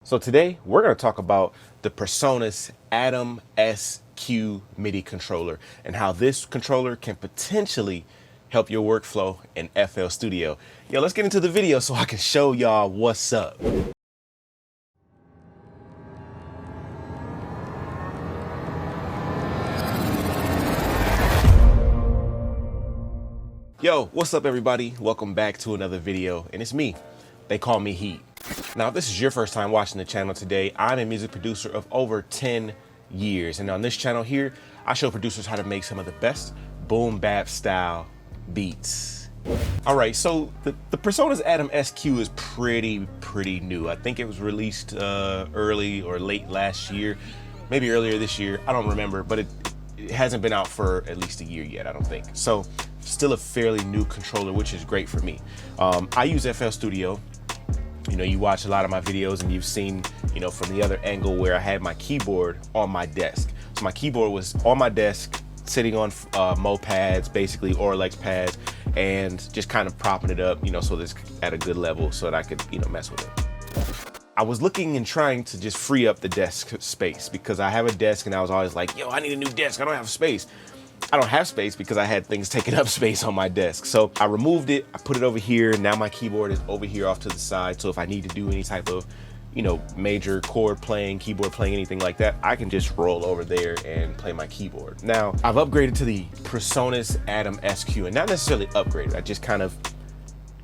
So today we're going to talk about the PreSonus Atom SQ MIDI controller and how this controller can potentially help your workflow in FL Studio. Yo, let's get into the video so I can show y'all what's up. Yo, what's up everybody? Welcome back to another video, and it's me. They call me Heat. Now, if this is your first time watching the channel today, I'm a music producer of over 10 years. And on this channel here, I show producers how to make some of the best boom bap style beats. All right, so the PreSonus Atom SQ is pretty new. I think it was released early or late last year, maybe earlier this year. I don't remember, but it hasn't been out for at least a year yet, I don't think. So still a fairly new controller, which is great for me. I use FL Studio. You know, you watch a lot of my videos and you've seen, you know, from the other angle where I had my keyboard on my desk. So my keyboard was on my desk, sitting on Mo pads, basically, or Lex pads, and just kind of propping it up, you know, so that it's at a good level so that I could, you know, mess with it. I was looking and trying to just free up the desk space because I have a desk and I was always like, yo, I need a new desk. I don't have space. I don't have space because I had things taking up space on my desk. So I removed it, I put it over here. Now my keyboard is over here off to the side. So if I need to do any type of, you know, major chord playing, keyboard playing, anything like that, I can just roll over there and play my keyboard. Now I've upgraded to the PreSonus Atom SQ, and not necessarily upgraded. I just kind of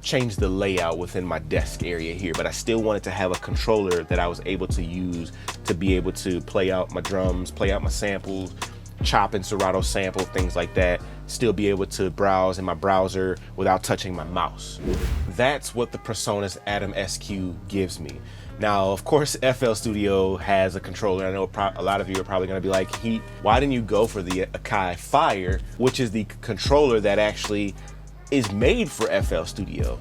changed the layout within my desk area here, but I still wanted to have a controller that I was able to use to be able to play out my drums, play out my samples, chop in Serato sample, things like that, still be able to browse in my browser without touching my mouse. That's what the PreSonus Atom SQ gives me. Now, of course, FL Studio has a controller. I know a lot of you are probably gonna be like, Heat, why didn't you go for the Akai Fire, which is the controller that actually is made for FL Studio?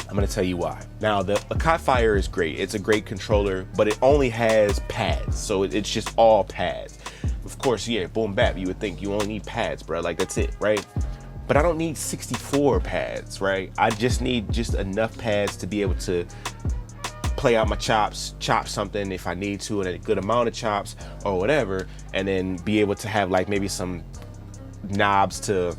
I'm gonna tell you why. Now, the Akai Fire is great. It's a great controller, but it only has pads. So it's just all pads. Of course, yeah, boom bap, you would think you only need pads, bro. Like, that's it, right? But I don't need 64 pads, right? I just need just enough pads to be able to play out my chops, chop something if I need to, and a good amount of chops or whatever, and then be able to have like maybe some knobs to,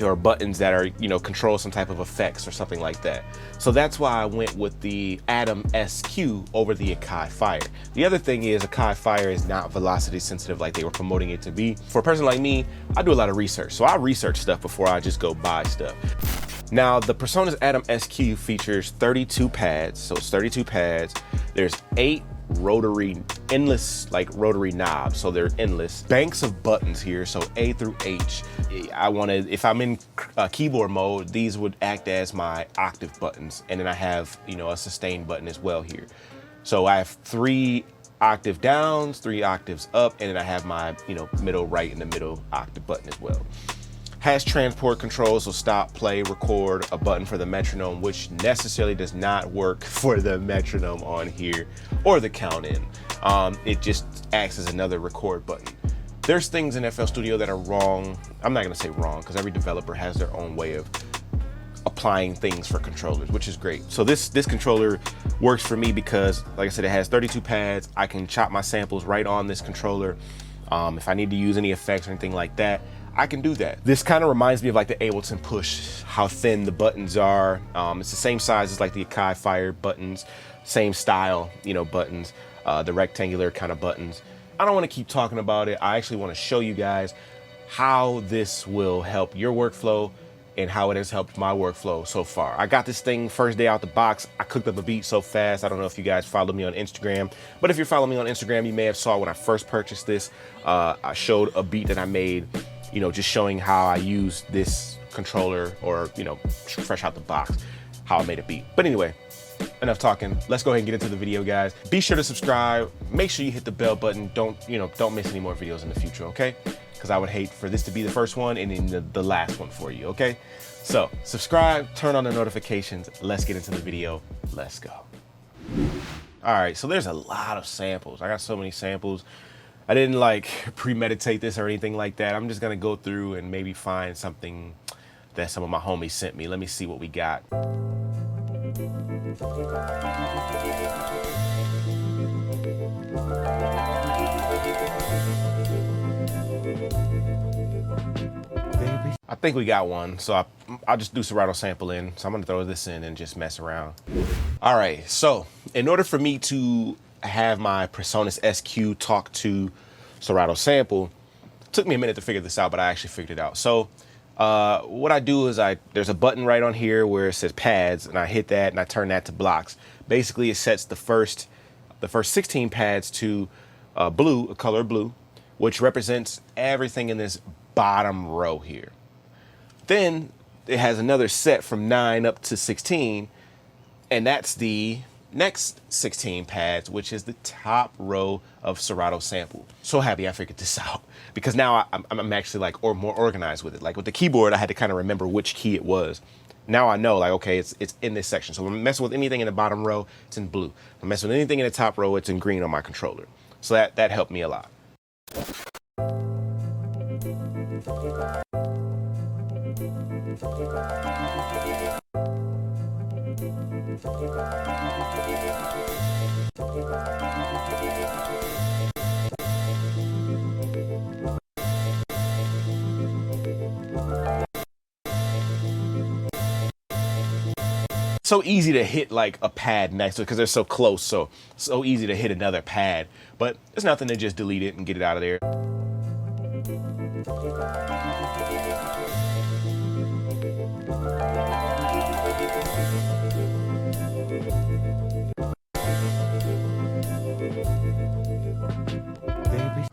or buttons that are, you know, control some type of effects or something like that. So that's why I went with the Atom SQ over the Akai Fire. The other thing is Akai Fire is not velocity sensitive like they were promoting it to be. For a person like me, I do a lot of research. So I research stuff before I just go buy stuff. Now, the PreSonus Atom SQ features 32 pads. So it's 32 pads. There's 8 rotary, endless, like rotary knobs, so they're endless banks of buttons here, so A through H. I want to, if I'm in keyboard mode, these would act as my octave buttons, and then I have, you know, a sustain button as well here. So I have 3 octave downs, 3 octaves up, and then I have my, you know, middle right and the middle octave button as well. Has transport controls, so stop, play, record, a button for the metronome, which necessarily does not work for the metronome on here or the count in. It just acts as another record button. There's things in FL Studio that are wrong. I'm not gonna say wrong because every developer has their own way of applying things for controllers, which is great. So this controller works for me because, like I said, it has 32 pads. I can chop my samples right on this controller. If I need to use any effects or anything like that, I can do that. This kind of reminds me of like the Ableton Push, how thin the buttons are. It's the same size as like the Akai Fire buttons, same style, you know, buttons, the rectangular kind of buttons. I don't want to keep talking about it. I actually want to show you guys how this will help your workflow and how it has helped my workflow so far. I got this thing first day out the box. I cooked up a beat so fast. I don't know if you guys follow me on Instagram, but if you're following me on Instagram, you may have saw when I first purchased this, I showed a beat that I made, you know, just showing how I use this controller, or, you know, fresh out the box, how I made a beat. But anyway, enough talking. Let's go ahead and get into the video, guys. Be sure to subscribe. Make sure you hit the bell button. Don't miss any more videos in the future, okay? Because I would hate for this to be the first one and then the last one for you, okay? So subscribe, turn on the notifications. Let's get into the video. Let's go. All right, so there's a lot of samples. I got so many samples. I didn't like premeditate this or anything like that. I'm just gonna go through and maybe find something that some of my homies sent me. Let me see what we got. think we got one. So I'll just do Serato sample in. So I'm gonna throw this in and just mess around. All right, so in order for me to have my PreSonus SQ talk to Serato sample, it took me a minute to figure this out, but I actually figured it out. So what I do is there's a button right on here where it says pads, and I hit that and I turn that to blocks. Basically, it sets the first 16 pads to blue, a color blue, which represents everything in this bottom row here. Then it has another set from 9 up to 16, and that's the next 16 pads, which is the top row of Serato sample. So happy I figured this out, because now I'm actually like more organized with it. Like with the keyboard, I had to kind of remember which key it was. Now I know, like, okay, it's in this section. So when I'm messing with anything in the bottom row, it's in blue. If I'm messing with anything in the top row, it's in green on my controller. So that helped me a lot. So easy to hit like a pad next to it because they're so close, so easy to hit another pad, but it's nothing to just delete it and get it out of there.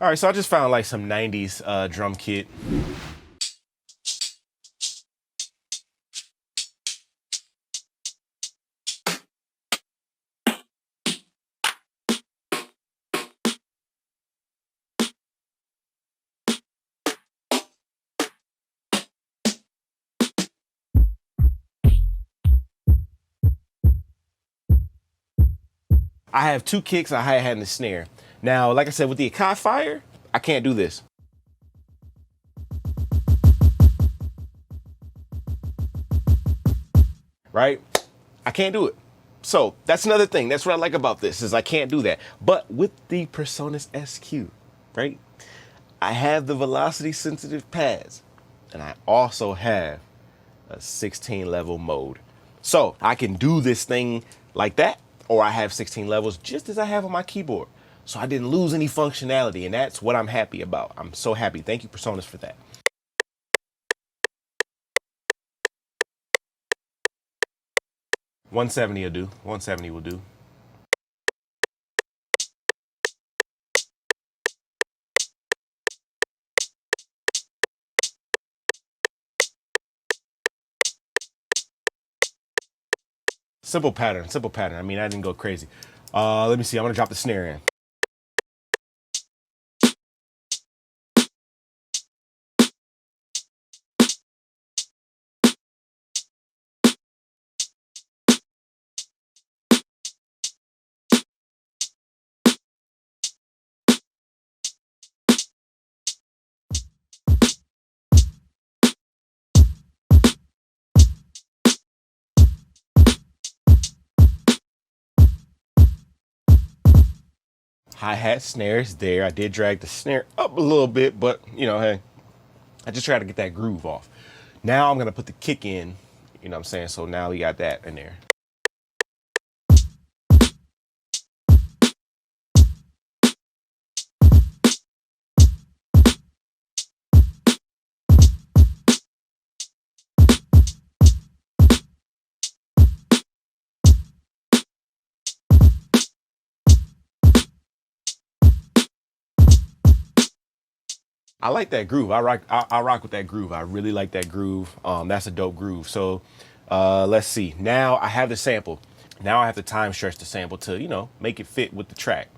All right, so I just found like some 90s drum kit. I have 2 kicks, a hi-hat, and a snare. Now, like I said, with the Akai Fire, I can't do this. Right? I can't do it. So that's another thing. That's what I like about this, is I can't do that. But with the PreSonus SQ, right? I have the velocity sensitive pads, and I also have a 16 level mode. So I can do this thing like that, or I have 16 levels just as I have on my keyboard. So I didn't lose any functionality, and that's what I'm happy about. I'm so happy. Thank you, PreSonus, for that. $170 will do. $170 will do. Simple pattern, simple pattern. I mean, I didn't go crazy. Let me see. I'm gonna drop the snare in. Hi-hat, snares there. I did drag the snare up a little bit, but you know, hey, I just try to get that groove off. Now I'm gonna put the kick in, you know what I'm saying? So now we got that in there. I like that groove. I rock with that groove. I really like that groove. That's a dope groove. So let's see. Now I have the sample. Now I have to time stretch the sample to, you know, make it fit with the track.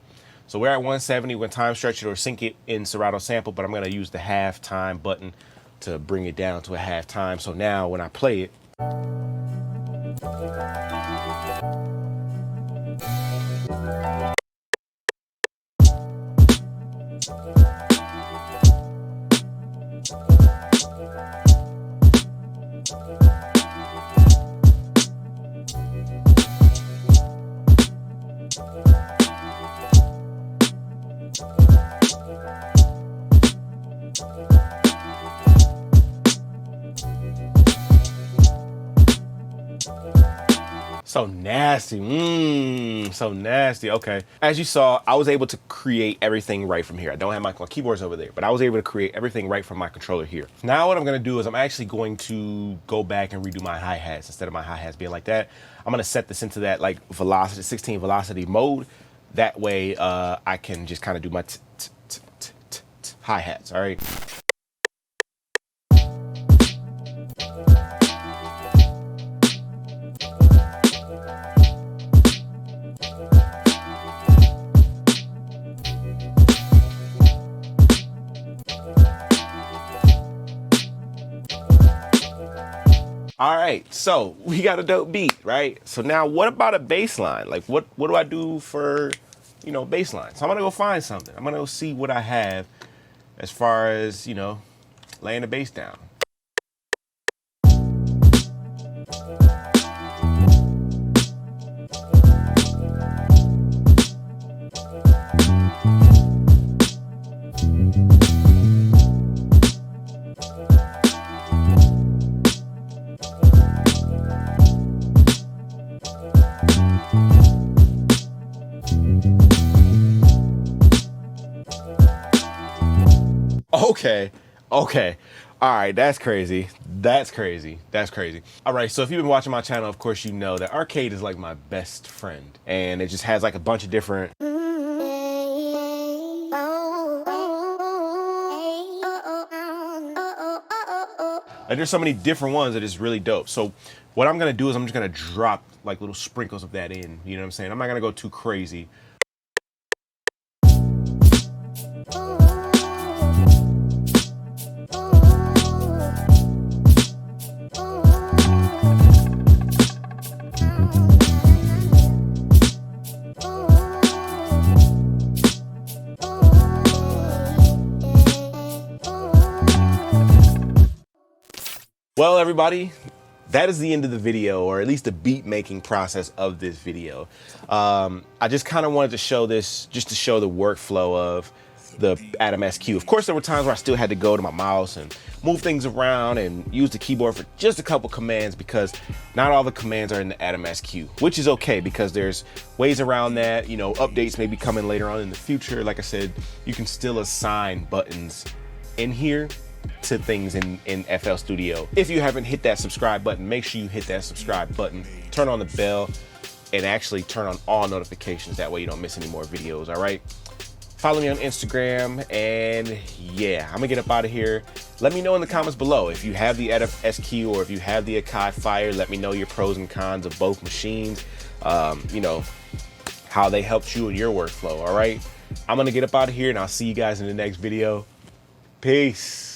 So we're at 170. We're gonna time stretch it or sync it in Serato sample, but I'm gonna use the half time button to bring it down to a half time. So now when I play it, So nasty, so nasty. Okay. As you saw, I was able to create everything right from here. I don't have my keyboards over there, but I was able to create everything right from my controller here. Now what I'm gonna do is I'm actually going to go back and redo my hi-hats. Instead of my hi-hats being like that, I'm gonna set this into that like velocity, 16 velocity mode. That way I can just kind of do my hi-hats, all right? All right, so we got a dope beat, right? So now what about a bass line? Like what do I do for, you know, bass line? So I'm gonna go find something. I'm gonna go see what I have as far as, you know, laying the bass down. Okay. All right, that's crazy. That's crazy. All right, so if you've been watching my channel, of course you know that arcade is like my best friend. And it just has like a bunch of different... Like there's so many different ones that is really dope. So what I'm gonna do is I'm just gonna drop like little sprinkles of that in, you know what I'm saying? I'm not gonna go too crazy. Well, everybody, that is the end of the video, or at least the beat making process of this video. I just kind of wanted to show this, just to show the workflow of the Atom SQ. Of course, there were times where I still had to go to my mouse and move things around and use the keyboard for just a couple commands, because not all the commands are in the Atom SQ, which is okay because there's ways around that. You know, updates may be coming later on in the future. Like I said, you can still assign buttons in here to things in FL Studio. If you haven't hit that subscribe button, make sure you hit that subscribe button, turn on the bell, and actually turn on all notifications. That way you don't miss any more videos, all right? Follow me on Instagram, and yeah, I'm gonna get up out of here. Let me know in the comments below if you have the Atom SQ or if you have the Akai Fire. Let me know your pros and cons of both machines. You know, how they helped you in your workflow, all right? I'm gonna get up out of here, and I'll see you guys in the next video. Peace.